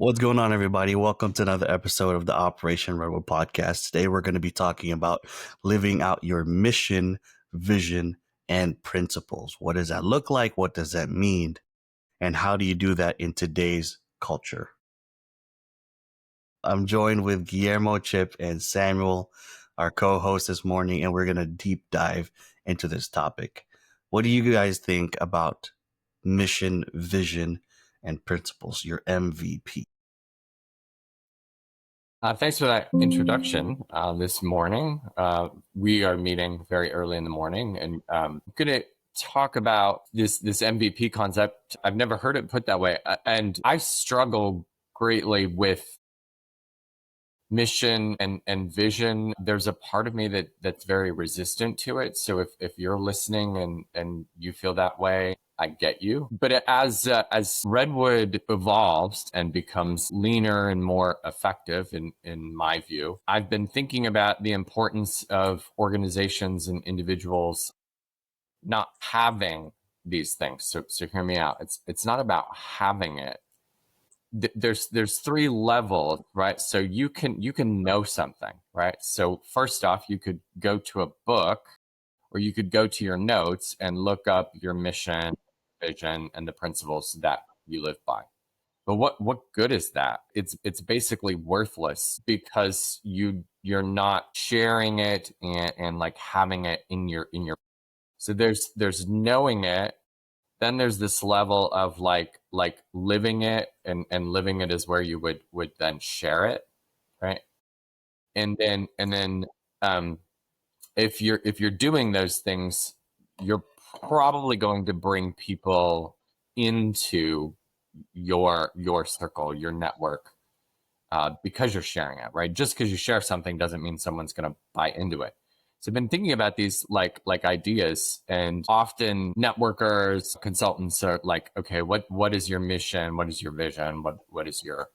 What's going on, everybody? Welcome to another episode of the Operation Redwood podcast. Today, we're going to be talking about living out your mission, vision, and principles. What does that look like? What does that mean? And how do you do that in today's culture? I'm joined with Guillermo, Chip, and Samuel, our co-host this morning, and we're going to deep dive into this topic. What do you guys think about mission, vision, and principles, your MVP? Thanks for that introduction this morning. We are meeting very early in the morning, and I'm going to talk about this MVP concept. I've never heard it put that way, and I struggle greatly with mission and vision. There's a part of me that's very resistant to it. So if you're listening and you feel that way, I get you. But as Redwood evolves and becomes leaner and more effective, in my view, I've been thinking about the importance of organizations and individuals not having these things. So hear me out. It's not about having it. There's three levels, right? So you can know something, right? So first off, you could go to a book, or you could go to your notes and look up your mission, vision, and the principles that you live by. But what good is that? It's basically worthless because you're not sharing it and like having it in your. So there's knowing it. Then there's this level of like living it, and living it is where you would then share it, right? And then if you're doing those things, you're probably going to bring people into your circle, your network, because you're sharing it, right? Just because you share something doesn't mean someone's going to buy into it. So I've been thinking about these like ideas, and often networkers, consultants are like, okay, what is your mission? What is your vision? What is your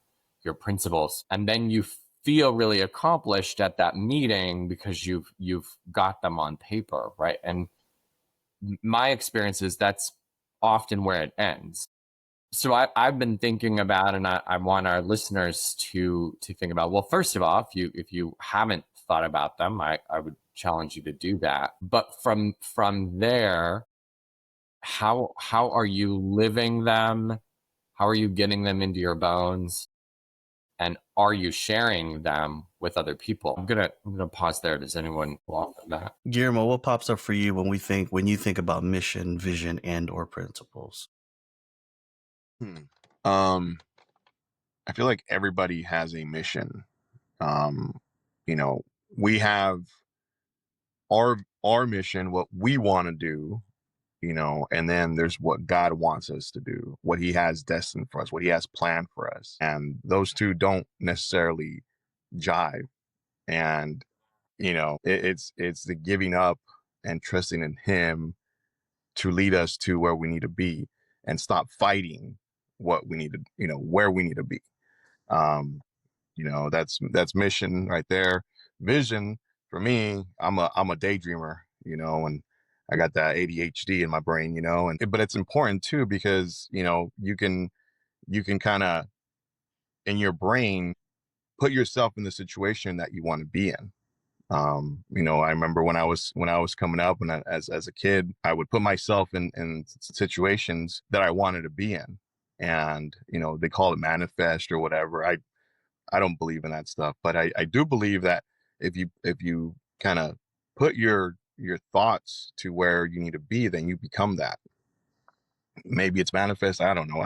principles? And then you feel really accomplished at that meeting because you've got them on paper, right? And my experience is that's often where it ends. So I've been thinking about, and I want our listeners to think about, well, first of all, if you haven't thought about them, I would challenge you to do that. But from there, how are you living them? How are you getting them into your bones? And are you sharing them with other people? I'm gonna pause there. Does anyone want that? Guillermo, what pops up for you when you think about mission, vision, and or principles? I feel like everybody has a mission. We have our mission, what we want to do, and then there's what God wants us to do, what he has destined for us, what he has planned for us. And those two don't necessarily jive. And, it's the giving up and trusting in him to lead us to where we need to be, and stop fighting what we need to, where we need to be. That's mission right there. Vision for me, I'm a daydreamer, and I got that ADHD in my brain, but it's important too, because, you can kind of in your brain put yourself in the situation that you want to be in. I remember when I was coming up, and as a kid, I would put myself in situations that I wanted to be in. And, they call it manifest or whatever. I don't believe in that stuff, but I do believe that if you kind of put your thoughts to where you need to be, then you become that. Maybe it's manifest. I don't know.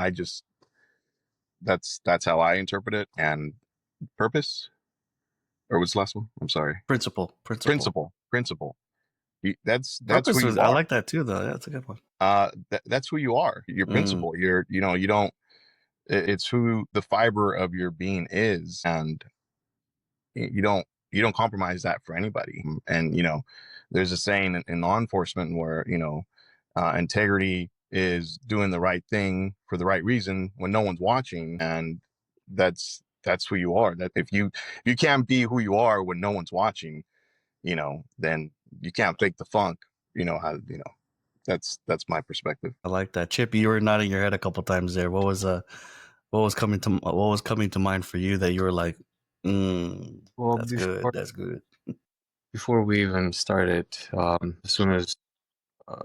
That's how I interpret it. And purpose, or what's the last one? I'm sorry. Principle. That's Purpose who you I are. like that too, though. Yeah, that's a good one. That's who you are. Your principle. You don't. It's who the fiber of your being is, and you don't compromise that for anybody. And there's a saying in law enforcement where integrity is doing the right thing for the right reason when no one's watching. And that's who you are. That if you can't be who you are when no one's watching, then you can't fake the funk. That's my perspective. I like that. Chip, you were nodding your head a couple times there. What was What was coming to mind for you that you were like, Well, that's good, that's good. before we even started, as soon as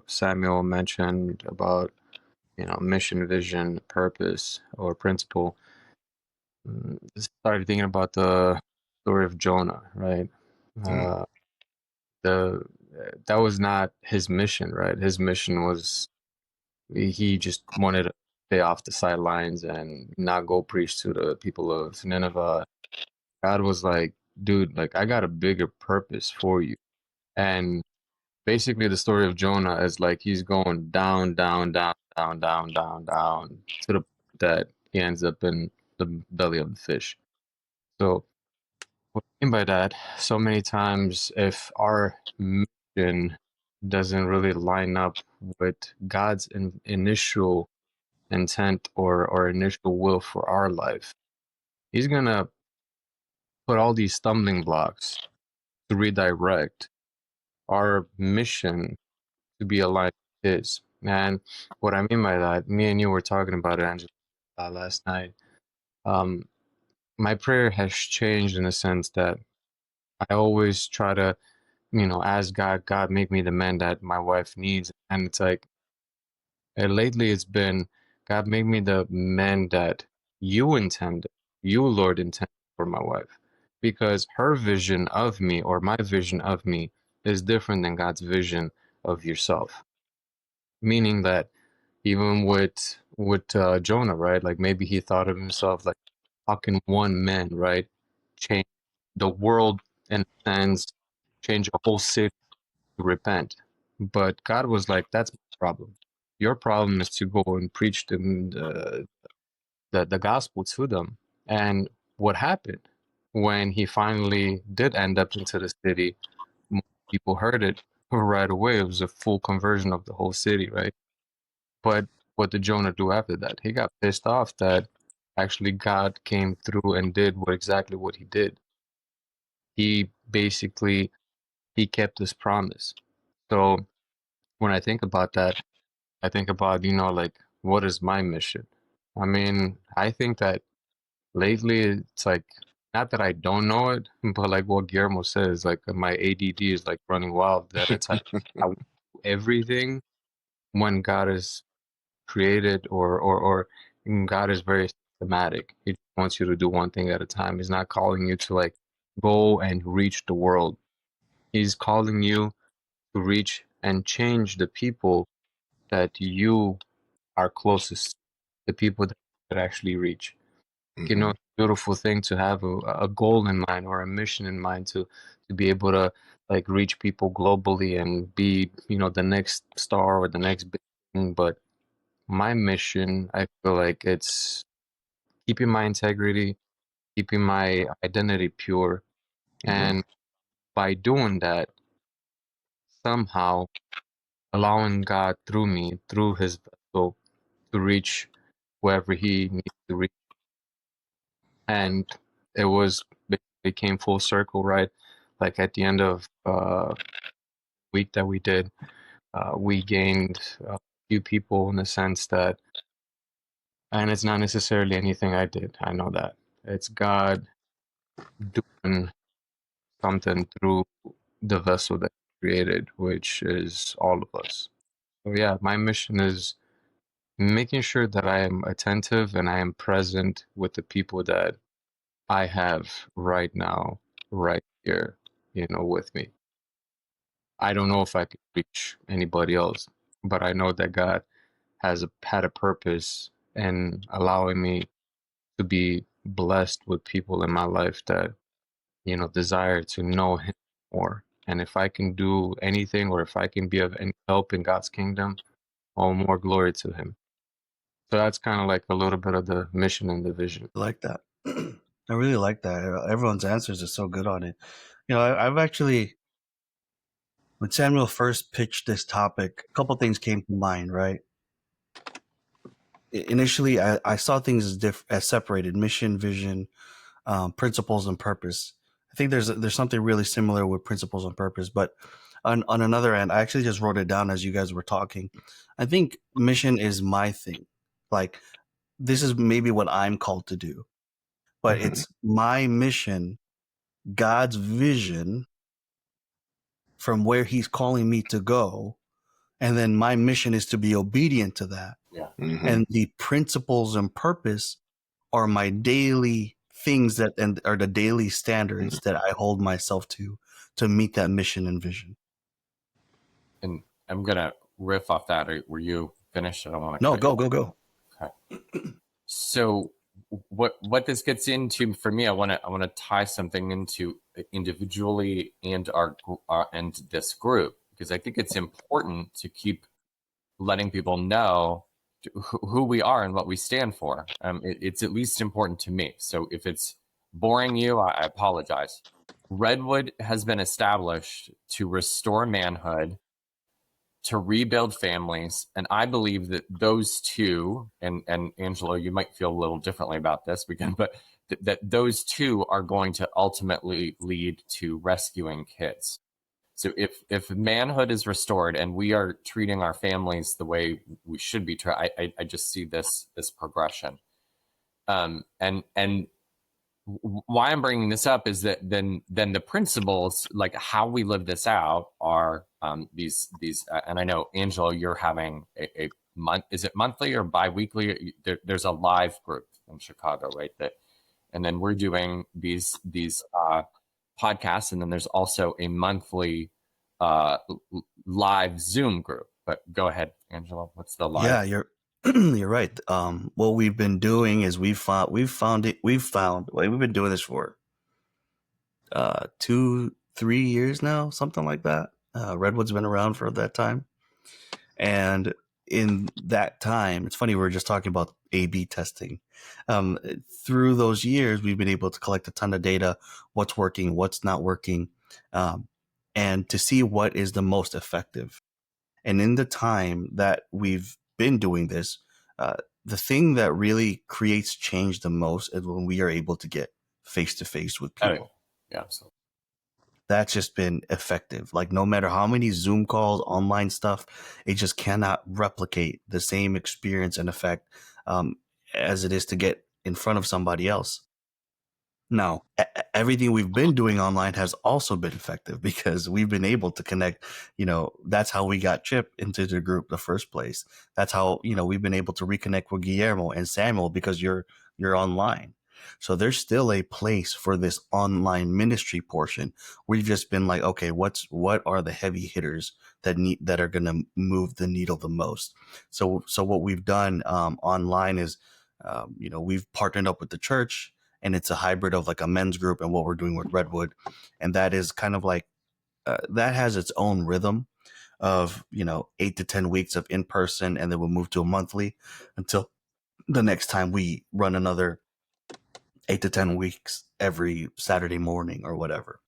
Samuel mentioned about mission, vision, purpose, or principle, started thinking about the story of Jonah, right? Mm. Uh, the that was not his mission, right? His mission was he just wanted to stay off the sidelines and not go preach to the people of Nineveh. God was like, dude, like I got a bigger purpose for you. And basically the story of Jonah is like he's going down, down, down, down, down, down, down to the that he ends up in the belly of the fish. So what I mean by that, so many times if our mission doesn't really line up with God's initial intent or initial will for our life, He's gonna put all these stumbling blocks to redirect our mission to be aligned with His. And what I mean by that, me and you were talking about it, Angela, last night. Um, my prayer has changed in the sense that I always try to ask God, make me the man that my wife needs. And it's like, lately it's been, God, make me the man that you intended, you, Lord, intended for my wife. Because her vision of me or my vision of me is different than God's vision of yourself. Meaning that even with Jonah, right? Like maybe he thought of himself like, how can one man, right, change the world in a sense, change a whole city to repent. But God was like, that's my problem. Your problem is to go and preach them the gospel to them. And what happened when he finally did end up into the city? More people heard it right away. It was a full conversion of the whole city, right? But what did Jonah do after that? He got pissed off that actually God came through and did exactly what he did. He basically he kept his promise. So when I think about that, I think about, like, what is my mission? I mean, I think that lately it's like, not that I don't know it, but like what Guillermo says, like my ADD is like running wild, that it's like I want to do everything when God is created or God is very systematic. He just wants you to do one thing at a time. He's not calling you to like go and reach the world. He's calling you to reach and change the people that you are closest, the people that you could actually reach. Mm-hmm. It's a beautiful thing to have a goal in mind or a mission in mind to be able to like reach people globally and be, the next star or the next big thing. But my mission, I feel like it's keeping my integrity, keeping my identity pure, Yeah. and by doing that, somehow allowing God through me, through His vessel, to reach wherever He needs to reach. And it came full circle, right? Like at the end of week that we did, we gained a few people in the sense that, and it's not necessarily anything I did. I know that it's God doing something through the vessel that He created, which is all of us. So yeah, my mission is making sure that I am attentive and I am present with the people that I have right now, right here, with me. I don't know if I could reach anybody else, but I know that God had a purpose in allowing me to be blessed with people in my life that, desire to know Him more. And if I can do anything or if I can be of any help in God's kingdom, all more glory to Him. So that's kind of like a little bit of the mission and the vision. I like that. I really like that. Everyone's answers are so good on it. I've actually, when Samuel first pitched this topic, a couple things came to mind, right? Initially, I saw things as separated: mission, vision, principles, and purpose. I think there's something really similar with principles and purpose, but on another end, I actually just wrote it down as you guys were talking. I think mission is my thing. Like this is maybe what I'm called to do, but it's my mission, God's vision from where he's calling me to go. And then my mission is to be obedient to that. Yeah. And the principles and purpose are my daily things that and are the daily standards that I hold myself to meet that mission and vision. And I'm gonna riff off that. Were you finished? I don't want to. No, go. Okay. So what this gets into for me, I want to tie something into individually and and this group, because I think it's important to keep letting people know who we are and what we stand for. It's at least important to me. So if it's boring you, I apologize. Redwood has been established to restore manhood, to rebuild families, and I believe that those two, and Angelo, you might feel a little differently about this, but that those two are going to ultimately lead to rescuing kids. So if manhood is restored and we are treating our families the way we should be, I just see this progression. And why I'm bringing this up is that then the principles, like how we live this out, are these. And I know, Angelo, you're having a month. Is it monthly or biweekly? There's a live group in Chicago, right? And then we're doing these podcasts, and then there's also a monthly live Zoom group. But go ahead, Angelo. What's the live? Yeah, you're right. What we've been doing is we've been doing this for 2-3 years now, something like that. Redwood's been around for that time, and in that time, it's funny, we were just talking about A/B testing. Through those years, we've been able to collect a ton of data, what's working, what's not working, and to see what is the most effective. And in the time that we've been doing this, the thing that really creates change the most is when we are able to get face to face with people. Yeah, absolutely. That's just been effective. Like, no matter how many Zoom calls, online stuff, it just cannot replicate the same experience and effect as it is to get in front of somebody else. Now, everything we've been doing online has also been effective because we've been able to connect. That's how we got Chip into the group in the first place. That's how, we've been able to reconnect with Guillermo and Samuel because you're online. So there's still a place for this online ministry portion. We've just been like, okay, what are the heavy hitters that are going to move the needle the most? So what we've done online is, we've partnered up with the church, and it's a hybrid of like a men's group and what we're doing with Redwood. And that is kind of like, that has its own rhythm of, 8 to 10 weeks of in-person, and then we'll move to a monthly until the next time we run another 8 to 10 weeks every Saturday morning or whatever.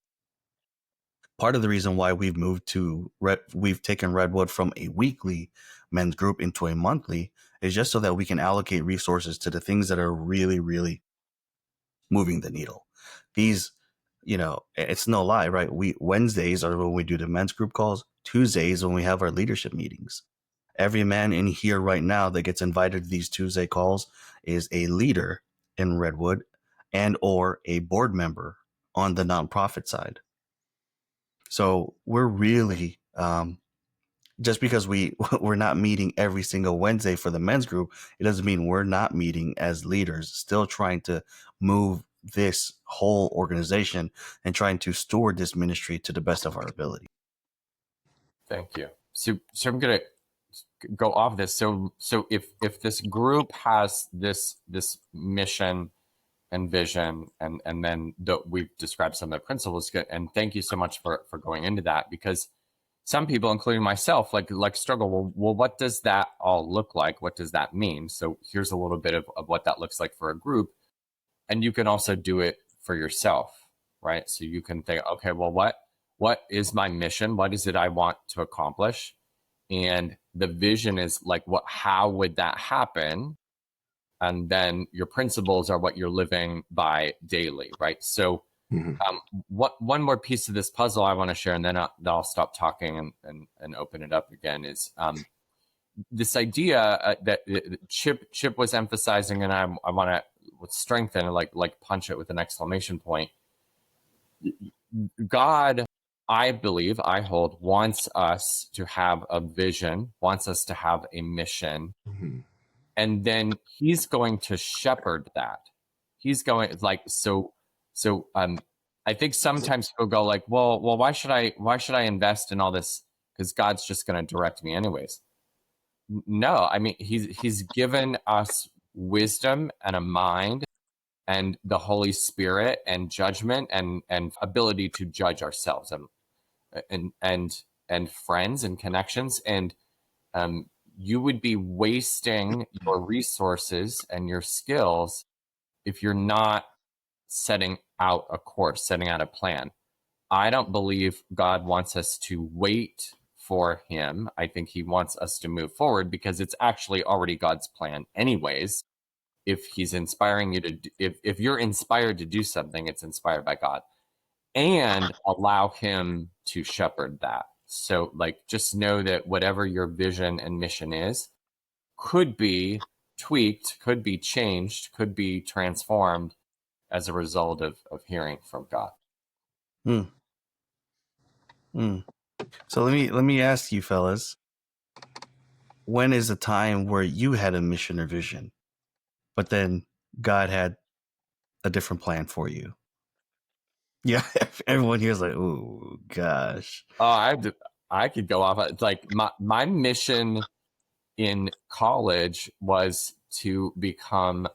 Part of the reason why we've taken Redwood from a weekly men's group into a monthly is just so that we can allocate resources to the things that are really, really moving the needle. These, it's no lie, right? Wednesdays are when we do the men's group calls. Tuesdays when we have our leadership meetings. Every man in here right now that gets invited to these Tuesday calls is a leader in Redwood and or a board member on the nonprofit side. So we're really, just because we're not meeting every single Wednesday for the men's group, it doesn't mean we're not meeting as leaders, still trying to move this whole organization and trying to steward this ministry to the best of our ability. Thank you. So I'm going to go off this. So if this group has this mission and vision, and then we've described some of the principles, and thank you so much for going into that, because some people, including myself, like struggle. Well, what does that all look like? What does that mean? So here's a little bit of what that looks like for a group. And you can also do it for yourself, right? So you can think, okay, well, what is my mission? What is it I want to accomplish? And the vision is like, how would that happen? And then your principles are what you're living by daily, right? So one more piece of this puzzle I want to share, and then I'll stop talking and open it up again, is this idea that Chip was emphasizing, and I want to strengthen, like punch it with an exclamation point. God, I believe, I hold, wants us to have a vision, wants us to have a mission, Mm-hmm. and then He's going to shepherd that. He's going I think sometimes people go like, well, why should I invest in all this? Because God's just going to direct me anyways. No, I mean, he's given us wisdom and a mind and the Holy Spirit and judgment and ability to judge ourselves and friends and connections. And you would be wasting your resources and your skills if you're not setting out a course, setting out a plan. I don't believe God wants us to wait for Him. I think He wants us to move forward because it's actually already God's plan anyways. If He's inspiring you to, if you're inspired to do something, it's inspired by God, and allow Him to shepherd that. So like, just know that whatever your vision and mission is could be tweaked, could be changed, could be transformed as a result of hearing from God. Mm. Mm. So let me ask you, fellas, when is a time where you had a mission or vision, but then God had a different plan for you? Yeah, everyone here's like, oh gosh. Oh, I could go off. It's like my mission in college was to become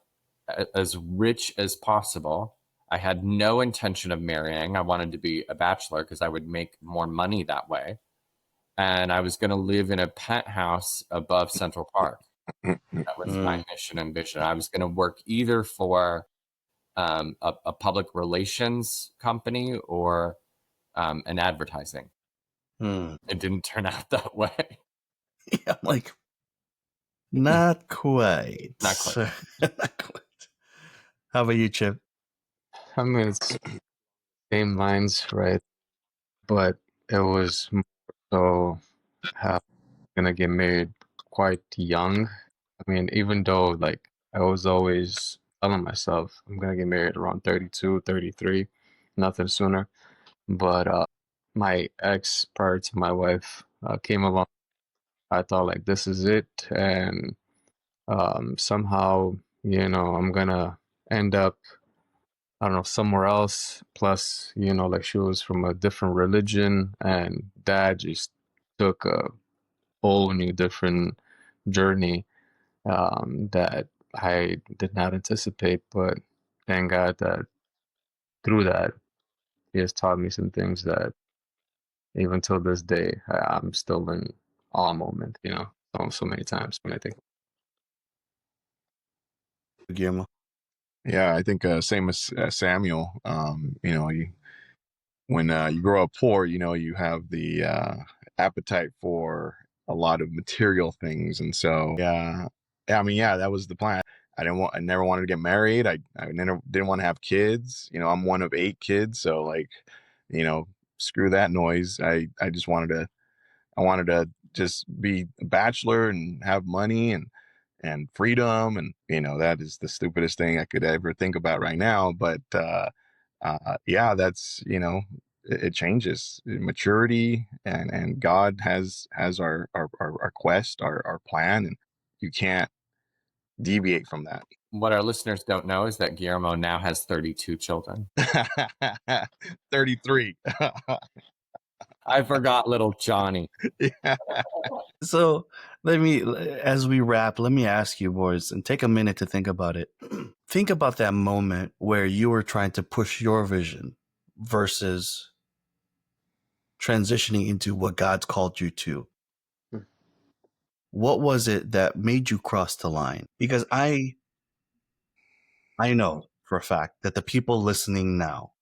as rich as possible. I had no intention of marrying. I wanted to be a bachelor because I would make more money that way. And I was going to live in a penthouse above Central Park. That was my mission and vision. I was going to work either for a public relations company or an advertising. It didn't turn out that way. Yeah, I'm like, not quite. Not quite. Not quite. How about you, Chip? I mean, it's same lines, right? But it was more so how gonna get married quite young. I mean, even though like I was always telling myself I'm gonna get married around 32, 33, nothing sooner. But my ex prior to my wife came along. I thought like this is it, and somehow I'm gonna end up I don't know somewhere else. Plus like she was from a different religion, and dad just took a whole new different journey that I did not anticipate. But thank God that through that he has taught me some things that even till this day I'm still in awe moment. So many times when I think. Guillermo? Yeah, I think same as Samuel. When you grow up poor, you have the appetite for a lot of material things, and so I mean, yeah, that was the plan. I never wanted to get married. I never didn't want to have kids. I'm one of 8 kids, so like, screw that noise. I just wanted to just be a bachelor and have money and freedom, and that is the stupidest thing I could ever think about right now. But yeah, that's it changes maturity, and God has our quest, our plan, and you can't deviate from that. What our listeners don't know is that Guillermo now has 32 children. 33. I forgot little Johnny. Yeah. So as we wrap, let me ask you, boys, and take a minute to think about it. Think about that moment where you were trying to push your vision versus transitioning into what God's called you to. What was it that made you cross the line? Because I know for a fact that the people listening now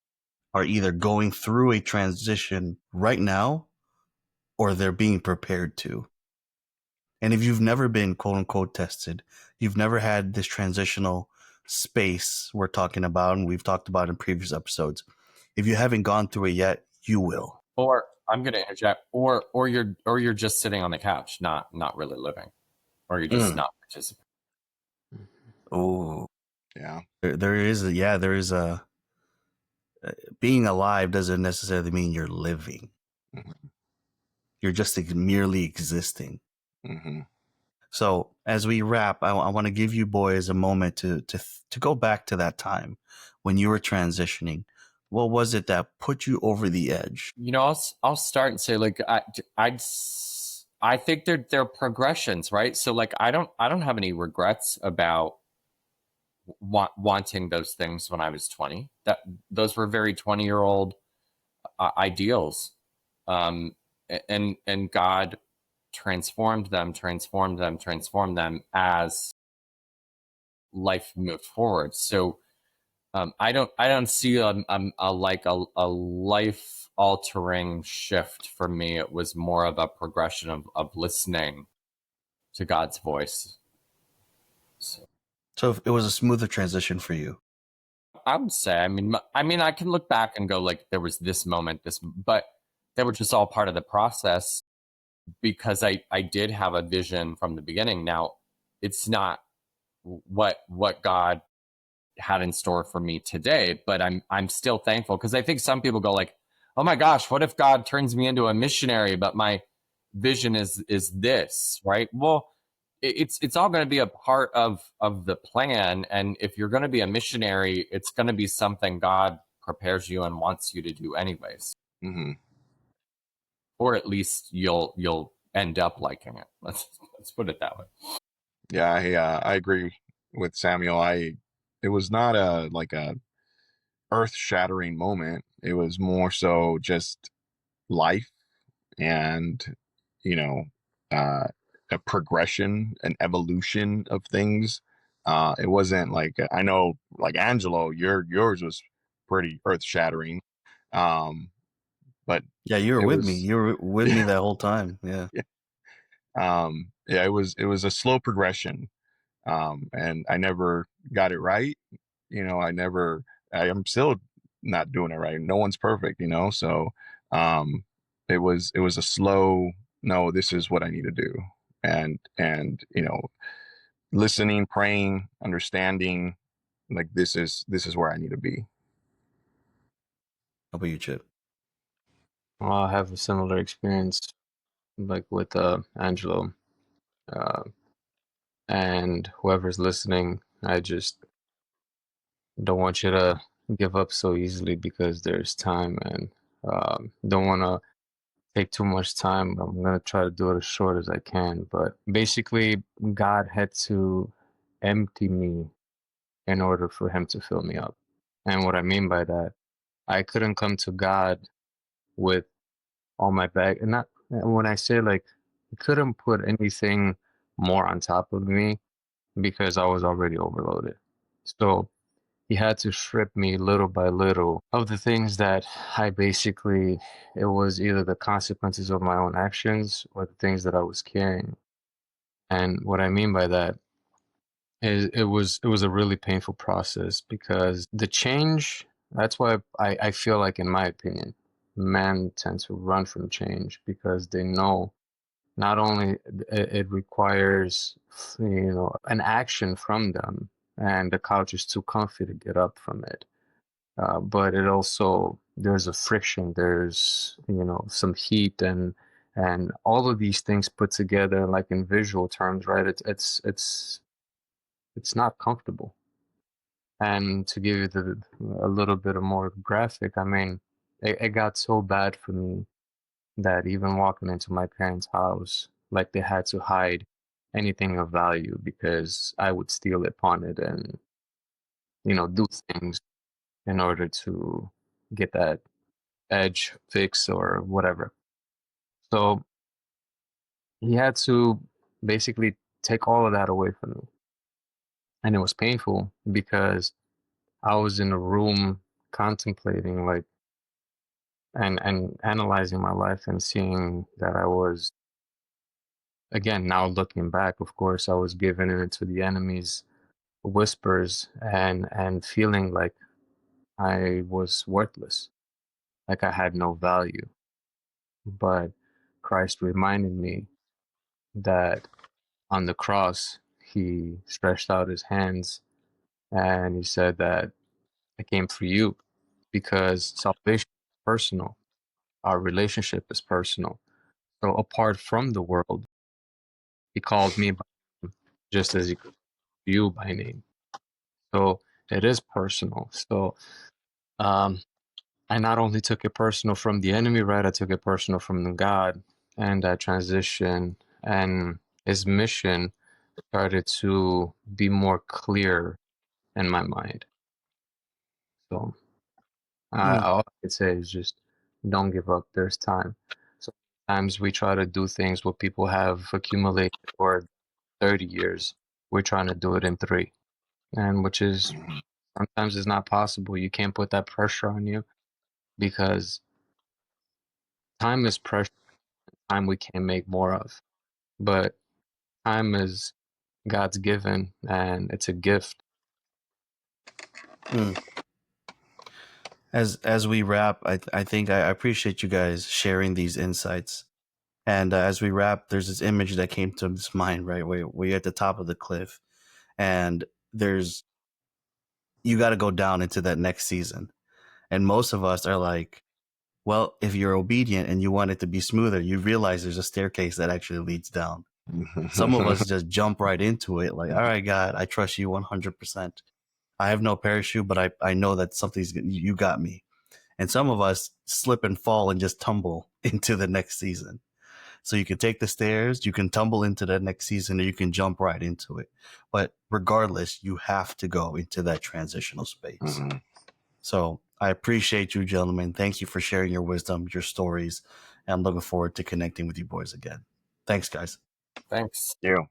are either going through a transition right now or they're being prepared to. And if you've never been quote unquote tested, you've never had this transitional space we're talking about and we've talked about in previous episodes. If you haven't gone through it yet, you will. Or I'm going to interject, or you're just sitting on the couch, not really living. or you're just not participating. Oh, Yeah. there is a being alive doesn't necessarily mean you're living. Mm-hmm. You're just merely existing. Mm-hmm. So as we wrap, I want to give you boys a moment to go back to that time when you were transitioning. What was it that put you over the edge? I'll start and say, like, I think they're progressions, right? So like I don't have any regrets about wanting those things when I was 20. That those were very 20-year-old ideals, and God transformed them as life moved forward. So I don't see a life altering shift for me. It was more of a progression of listening to God's voice. So it was a smoother transition for you. I would say, I mean, I can look back and go like, there was this moment, but they were just all part of the process because I did have a vision from the beginning. Now, it's not what God had in store for me today, but I'm still thankful because I think some people go like, oh my gosh, what if God turns me into a missionary, but my vision is this, right? Well, it's all going to be a part of the plan, and if you're going to be a missionary, it's going to be something God prepares you and wants you to do anyways, Mm-hmm. or at least you'll end up liking it. Let's put it that way. Yeah, I agree with Samuel. It was not a earth-shattering moment. It was more so just life and, you know, uh, a progression, an evolution of things. It wasn't like, I know, like Angelo, yours was pretty earth-shattering, um, but Yeah, you were it with me. was You were with me that whole time. Yeah. yeah, it was a slow progression, and I never got it right. I am still not doing it right. No one's perfect, so um it was a slow, no, this is what I need to do. And listening, praying, understanding, like this is where I need to be. How about you, Chip? Well, I have a similar experience, like with Angelo, uh, and whoever's listening. I just don't want you to give up so easily because there's time, and don't want to take too much time. I'm gonna try to do it as short as I can, but basically, God had to empty me in order for Him to fill me up. And what I mean by that, I couldn't come to God with all my bag, and not when I say like, He couldn't put anything more on top of me because I was already overloaded. So He had to strip me little by little of the things that it was either the consequences of my own actions or the things that I was carrying. And what I mean by that is it was a really painful process because the change, that's why I feel like, in my opinion, men tend to run from change because they know not only it requires, an action from them, and the couch is too comfy to get up from it, but it also, there's a friction, there's, some heat, and all of these things put together, like in visual terms, right? It's not comfortable. And to give you a little bit of more graphic, I mean, it got so bad for me that even walking into my parents' house, like, they had to hide anything of value because I would steal upon it and, do things in order to get that edge fix or whatever. So he had to basically take all of that away from me. And it was painful because I was in a room contemplating, like, and analyzing my life and seeing that I was, again, now looking back, of course, I was given into the enemy's whispers and feeling like I was worthless, like I had no value. But Christ reminded me that on the cross, he stretched out his hands and he said that I came for you because salvation is personal. Our relationship is personal. So apart from the world, he called me by name, just as he called you by name. So it is personal. So um, I not only took it personal from the enemy, right? I took it personal from the God, and that transition and his mission started to be more clear in my mind. So all I could say is just don't give up. There's time. Sometimes we try to do things what people have accumulated for 30 years. We're trying to do it in 3, and which is sometimes is not possible. You can't put that pressure on you because time is precious. Time we can't make more of, but time is God's given, and it's a gift. Mm. As we wrap, I think I appreciate you guys sharing these insights. And as we wrap, there's this image that came to this mind, right? We're at the top of the cliff, and there's you got to go down into that next season. And most of us are like, well, if you're obedient and you want it to be smoother, you realize there's a staircase that actually leads down. Some of us just jump right into it, like, all right, God, I trust you 100%. I have no parachute, but I know that you got me. And some of us slip and fall and just tumble into the next season. So you can take the stairs, you can tumble into the next season, or you can jump right into it. But regardless, you have to go into that transitional space. Mm-hmm. So I appreciate you, gentlemen. Thank you for sharing your wisdom, your stories, and I'm looking forward to connecting with you boys again. Thanks, guys. Thanks. Yeah.